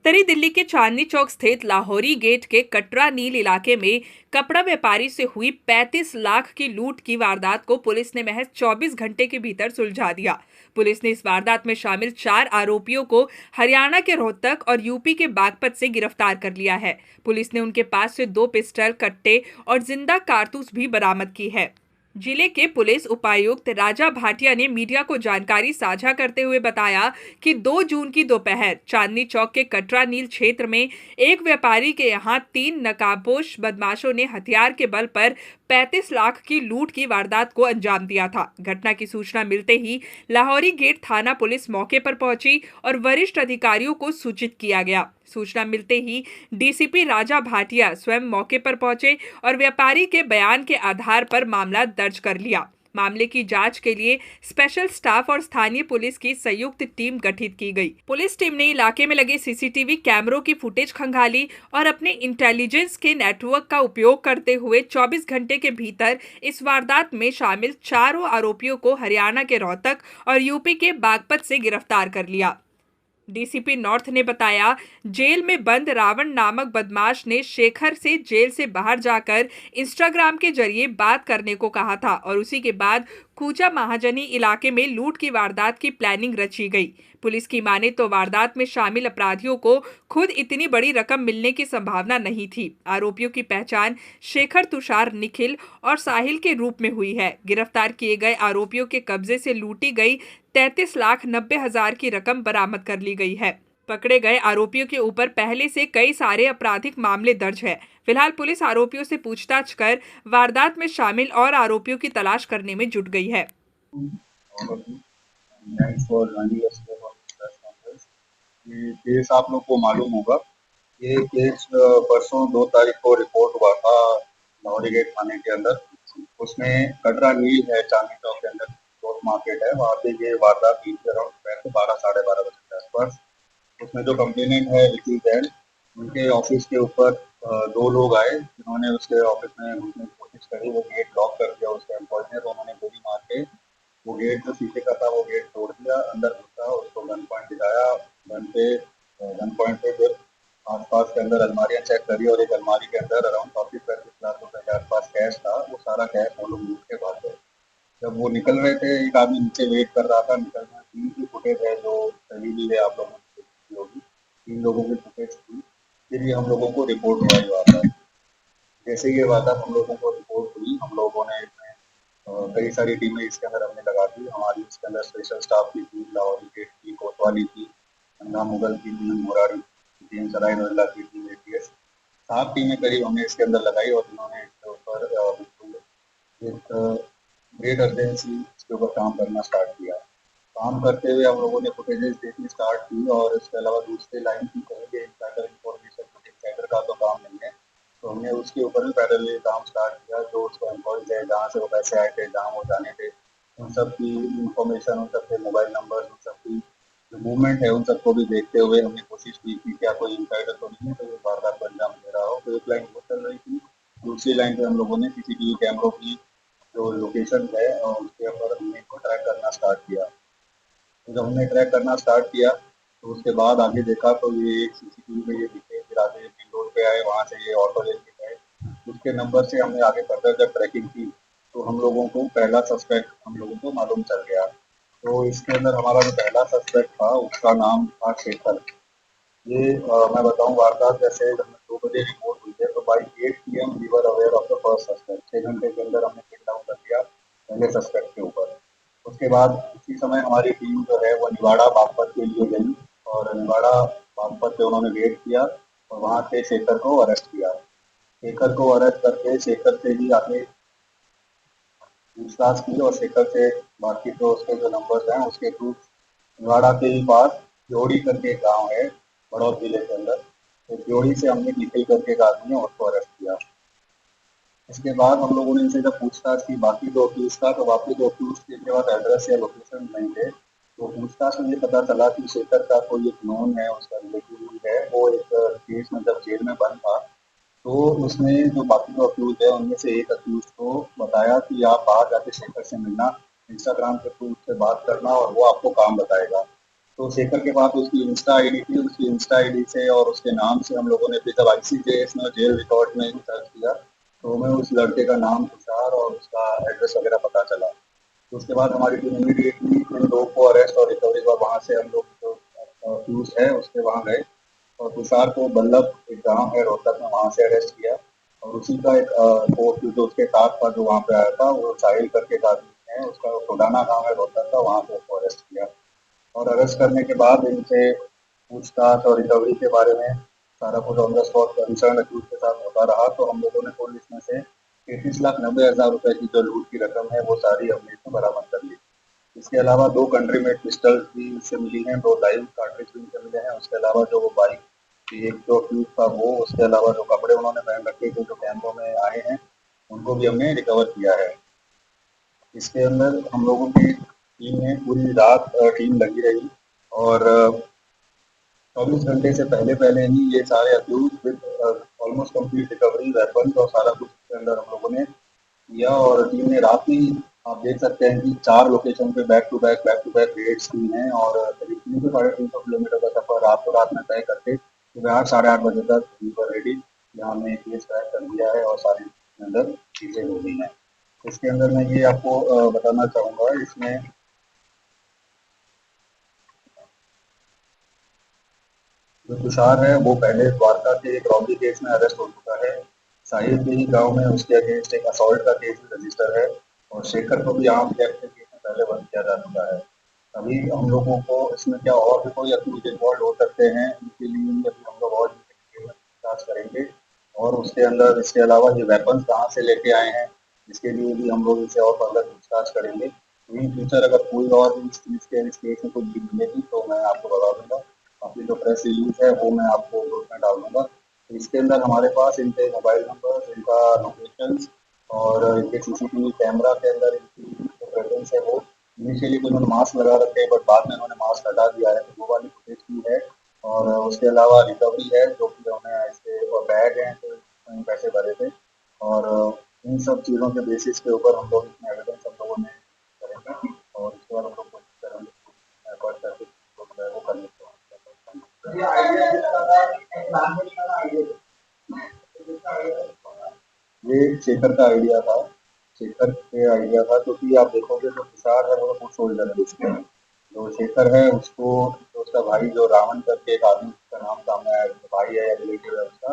उत्तरी दिल्ली के चांदनी चौक स्थित लाहौरी गेट के कटरा नील इलाके में कपड़ा व्यापारी से हुई 35 लाख की लूट की वारदात को पुलिस ने महज 24 घंटे के भीतर सुलझा दिया। पुलिस ने इस वारदात में शामिल 4 आरोपियों को हरियाणा के रोहतक और यूपी के बागपत से गिरफ्तार कर लिया है। पुलिस ने उनके पास से 2 पिस्टल, कट्टे और जिंदा कारतूस भी बरामद की है। जिले के पुलिस उपायुक्त राजा भाटिया ने मीडिया को जानकारी साझा करते हुए बताया कि 2 जून की दोपहर चांदनी चौक के कटरा नील क्षेत्र में एक व्यापारी के यहां 3 नकाबपोश बदमाशों ने हथियार के बल पर 35 लाख की लूट की वारदात को अंजाम दिया था। घटना की सूचना मिलते ही लाहौरी गेट थाना पुलिस मौके पर पहुंची और वरिष्ठ अधिकारियों को सूचित किया गया। सूचना मिलते ही डीसीपी राजा भाटिया स्वयं मौके पर पहुंचे और व्यापारी के बयान के आधार पर मामला दर्ज कर लिया। मामले की जांच के लिए स्पेशल स्टाफ और स्थानीय पुलिस की संयुक्त टीम गठित की गई। पुलिस टीम ने इलाके में लगे सीसीटीवी कैमरों की फुटेज खंगाली और अपने इंटेलिजेंस के नेटवर्क का उपयोग करते हुए 24 घंटे के भीतर इस वारदात में शामिल 4 आरोपियों को हरियाणा के रोहतक और यूपी के बागपत से गिरफ्तार कर लिया। डीसीपी नॉर्थ ने बताया, जेल में बंद रावण नामक बदमाश ने शेखर से जेल से बाहर जाकर इंस्टाग्राम के जरिए बात करने को कहा था और उसी के बाद कूचा महाजनी इलाके में लूट की वारदात की प्लानिंग रची गई। पुलिस की माने तो वारदात में शामिल अपराधियों को खुद इतनी बड़ी रकम मिलने की संभावना नहीं थी। आरोपियों की पहचान शेखर, तुषार, निखिल और साहिल के रूप में हुई है। गिरफ्तार किए गए आरोपियों के कब्जे से लूटी गई 33,90,000 की रकम बरामद कर ली गई है। पकड़े गए आरोपियों के ऊपर पहले से कई सारे आपराधिक मामले दर्ज है। फिलहाल पुलिस आरोपियों से पूछताछ कर वारदात में शामिल और आरोपियों की तलाश करने में जुट गई है। ये केस आप लोग को मालूम होगा। ये केस परसों 2 तारीख को रिपोर्ट हुआ था लाहौरी गेट थाने के अंदर। उसमें कटरा नील है चांदनी चौक के अंदर क्लॉथ मार्केट है, वहाँ पे ये वारदात हुई थी अराउंड दोपहर को 12 साढ़े 12 बजे के आसपास। उसमें जो कंप्लेनेंट है विकी जैन, उनके ऑफिस के ऊपर 2 लोग आए जिन्होंने उसके ऑफिस में घुसने की कोशिश करी। वो गेट लॉक कर दिया उसके एम्प्लॉय ने, तो उन्होंने गोली मार के वो गेट जो शीशे का था वो गेट तोड़ दिया, अंदर घुसा, उसको गन पॉइंट दिखाया। गन पॉइंट पे फिर आसपास के अंदर अलमारियां चेक करी और एक अलमारी के अंदर अराउंड 34-35 लाख रुपए के आसपास कैश था। वो सारा कैश वो लोग लूट के भाग गए। जब वो निकल रहे थे, एक आदमी नीचे वेट कर रहा था निकलना। 3 की फुटेज है जो चली हुई है, आप लोगों ने देखी होगी। 3 लोगों की फुटेज थी। फिर ये हम लोगों को रिपोर्ट हुआ ये वारदात। जैसे ही ये वारदात हम लोगों को रिपोर्ट हुई, हम लोगों ने कई सारी टीमें इसके अंदर हमने लगा दी। हमारी इसके अंदर स्पेशल स्टाफ की थी, लाहौरी गेट की, कोतवाली की, गंगा मुगल की टीम, मुरारी की टीम, सराय रोहिल्ला की टीम, एटीएस, 7 टीमें करीब हमने इसके अंदर लगाई और इन्होंने इसके ऊपर बिल्कुल एक ग्रेट अर्जेंसी इसके ऊपर काम करना स्टार्ट किया। काम करते हुए हम लोगों ने फुटेजेस देखनी स्टार्ट की और इसके अलावा दूसरे लाइन की कहेंगे इनसाइडर इन्फॉर्मेशन, इनसाइडर का तो काम नहीं है, तो हमने उसके ऊपर भी पैरेलल काम स्टार्ट किया। जो उसको एम्प्लॉयज है, जहाँ से वो पैसे आए थे, जहाँ वो जाने थे, उन सब की इन्फॉर्मेशन, उन सब के मोबाइल नंबर, उन सब की जो मूवमेंट है, उन सबको भी देखते हुए हमने कोशिश की कि क्या कोई इनसाइडर तो नहीं है तो ये वारदात को अंजाम दे रहा हो। तो एक लाइन वो चल रही थी, दूसरी लाइन पे हम लोगों ने सीसीटीवी कैमरों की जो लोकेशन है और उसके ऊपर हमने इनको ट्रैक करना स्टार्ट किया। तो जब हमने ट्रैक करना स्टार्ट किया तो उसके बाद आगे देखा तो ये एक सीसीटीवी में ये दिखे। फिर आगे मेन रोड पे आए, वहाँ से ये ऑटो लेके गए। उसके नंबर से हमने आगे फर्दर जब ट्रैकिंग की तो हम लोगों को पहला सस्पेक्ट हम लोगों को मालूम चल गया। तो इसके अंदर हमारा जो पहला सस्पेक्ट था उसका नाम था शेखर। ये मैं बताऊँ, वारदात जैसे जब 2 बजे रिपोर्ट हुई है तो by 8 PM we were aware of the first suspect. 6 घंटे के अंदर हमने पिन डाउन कर दिया पहले सस्पेक्ट के ऊपर। उसके बाद उसी समय हमारी टीम जो है वो निवाड़ा बागपत के लिए गई और निवाड़ा बागपत से उन्होंने रेड किया और वहाँ से शेखर को अरेस्ट किया। शेखर को अरेस्ट करके शेखर से ही आगे पूछताछ की और शेखर से बाकी तो उसके जो नंबर्स हैं उसके थ्रू निवाड़ा के ही पास जोड़ी करके एक गाँव है बड़ौद जिले के अंदर, तो जोड़ी से हमने निखिल करके एक आदमी है उसको अरेस्ट किया। इसके बाद हम लोगों ने इनसे जब पूछताछ की बाकी 2 अक्यूज़ का, तो बाकी 2 अक्यूज़ के पास एड्रेस या लोकेशन नहीं थे। तो पूछताछ में ये पता चला कि शेखर का कोई एक नोन है, उसका रिलेटिव ही है। वो एक केस में जब जेल में बंद था तो उसने जो बाकी 2 अक्यूज़ है उनमें से एक अक्यूज़ को बताया कि आप बाहर जाके शेखर से मिलना, इंस्टाग्राम के थ्रू उससे बात करना और वो आपको काम बताएगा। तो शेखर के पास उसकी इंस्टा आईडी थी, उसकी इंस्टा आईडी से और उसके नाम से हम लोगों ने फिर जब आईसीजेएस में जेल रिकॉर्ड में सर्च किया, तो हमें उस लड़के का नाम तुषार और उसका एड्रेस वगैरह पता चला। तो उसके बाद हमारी टीम इमीडिएटली इन लोगों को अरेस्ट और रिकवरी हुआ। वहाँ से हम लोग जो अक्यूज है उसके वहाँ गए और तुषार को बल्लभ एक गांव है रोहतक में, वहाँ से अरेस्ट किया। और उसी का एक दोस्त जो उसके साथ था जो वहाँ पे आया था, वो साहिल करके एक आदमी है, उसका खुदाना गांव है रोहतक का, वहाँ पे उसको अरेस्ट किया। और अरेस्ट करने के बाद इनसे पूछताछ और रिकवरी के बारे में सारा कुछ on the spot concern accused के साथ होता रहा। तो हम लोगों ने कुल इसमें से 33,90,000 रुपए की जो लूट की रकम है वो सारी हमने इसमें बरामद कर ली। इसके अलावा 2 कंट्री मेड पिस्टल्स भी इससे मिली हैं, 2 लाइव कार्ट्रिज भी इनसे मिले हैं। उसके अलावा जो वो बाइक की एक जो फ्यूज था वो, उसके अलावा जो कपड़े उन्होंने पहन रखे थे जो कैमरों में आए हैं, उनको भी हमने रिकवर किया है। इसके अंदर हम लोगों की टीम ने पूरी रात टीम लगी रही और 24 घंटे से पहले ही ये सारे accused with almost complete recovery weapons और सारा कुछ इसके अंदर हम लोगों ने किया। और टीम ने रात ही, आप देख सकते हैं कि 4 लोकेशन पे बैक टू बैक रेड्स की हैं और करीब 300 साढ़े 300 किलोमीटर का सफर रातों रात में तय करके सुबह 8 साढ़े 8 बजे तक वी वर रेडी। यहाँ हमने केस क्रैक कर दिया है और सारी अंदर चीजें हो गई हैं। इसके अंदर मैं ये आपको बताना चाहूंगा, इसमें जो तुषार है वो पहले द्वारका के एक रॉबरी केस में अरेस्ट हो चुका है। साहिल के ही गांव में उसके अगेंस्ट एक असॉल्ट का केस रजिस्टर है और शेखर को भी आर्म थेफ्ट के केस में पहले बंद किया जा चुका है। अभी हम लोगों को इसमें क्या और भी कोई अक्यूज इन्वॉल्व हो सकते हैं, इनके लिए भी अभी हम लोग और डिटेल में पूछताछ करेंगे। और उसके अंदर इसके अलावा ये वेपन्स कहाँ से लेके आए हैं, इसके लिए भी हम लोग इनसे और फर्दर पूछताछ करेंगे। इन फ्यूचर अगर कोई और भी इस चीज़ के इस केस में कुछ भी मिलेगी तो मैं आपको बता दूंगा। बाकी जो प्रेस रिलीज है वो मैं आपको ग्रुप में डाल दूंगा। तो इसके अंदर हमारे पास इनके मोबाइल नंबर, इनका लोकेशन और इनके सीसीटीवी कैमरा के अंदर इनकी जो प्रेजेंस है वो, इनिशियली तो इन्होंने मास्क लगा रखे हैं बट बाद में इन्होंने मास्क हटा दिया है, तो वो वाली फुटेज भी है। और उसके अलावा रिकवरी है जो कि हमने ऐसे, और बैग हैं जो इसमें पैसे भरे थे। और इन सब चीज़ों के बेसिस के ऊपर हम लोग इसमें एविडेंस हम लोगों ने करेंगे और उसके बाद हम लोग कोशिश करेंगे रिकॉर्ड करके जो है वो करने की। ये आइडिया जिसका था, लैंग्वेज का आइडिया, ये शेखर का आइडिया था। शेखर के आइडिया था क्योंकि आप देखोगे जो तुषार है वो फुट सोल्जर है उसके। जो शेखर है उसको, जो उसका भाई जो रावण करके एक आदमी का नाम सामने आया, जो भाई है या रिलेटिव है उसका,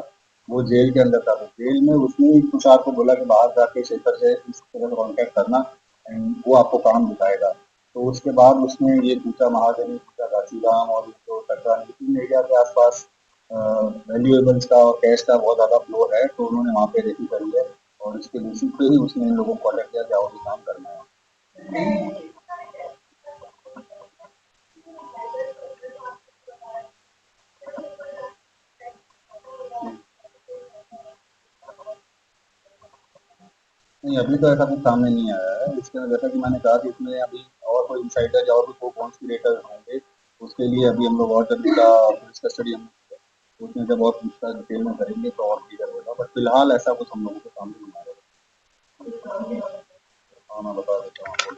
वो जेल के अंदर था। तो जेल में उसने ही तुषार को बोला कि बाहर जाके शेखर से इस तरह कांटेक्ट करना एंड वो आपको काम दिखाएगा। तो उसके बाद उसने ये पूछा, महाजनी पूछा, घासीराम और जो कटरा तीन एरिया के आसपास वैल्यूएबल्स का और कैश का बहुत ज़्यादा फ्लो है, तो उन्होंने वहाँ पे रेकी करी है और इसके बेसिस पे ही उसने इन लोगों को कॉन्टेक्ट किया कि आओ ये काम करना है। नहीं, अभी तो ऐसा कुछ सामने नहीं आया है। इसके जैसा कि मैंने कहा कि इसमें अभी और कोई इनसाइडर या और भी कोई कॉन्स्पिरेटर होंगे, उसके लिए अभी हम लोग और जब इसका पुलिस कस्टडी हम उसमें जब और पूछताछ डिटेल में करेंगे तो और क्लियर होगा, बट फिलहाल ऐसा कुछ हम लोगों के सामने नहीं आ रहा है। हाँ, मैं बता देता हूँ आपको।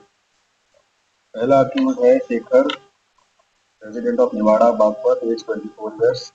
पहला अक्यूज है Shekhar, resident of Niwada Baghpat, age 24 years.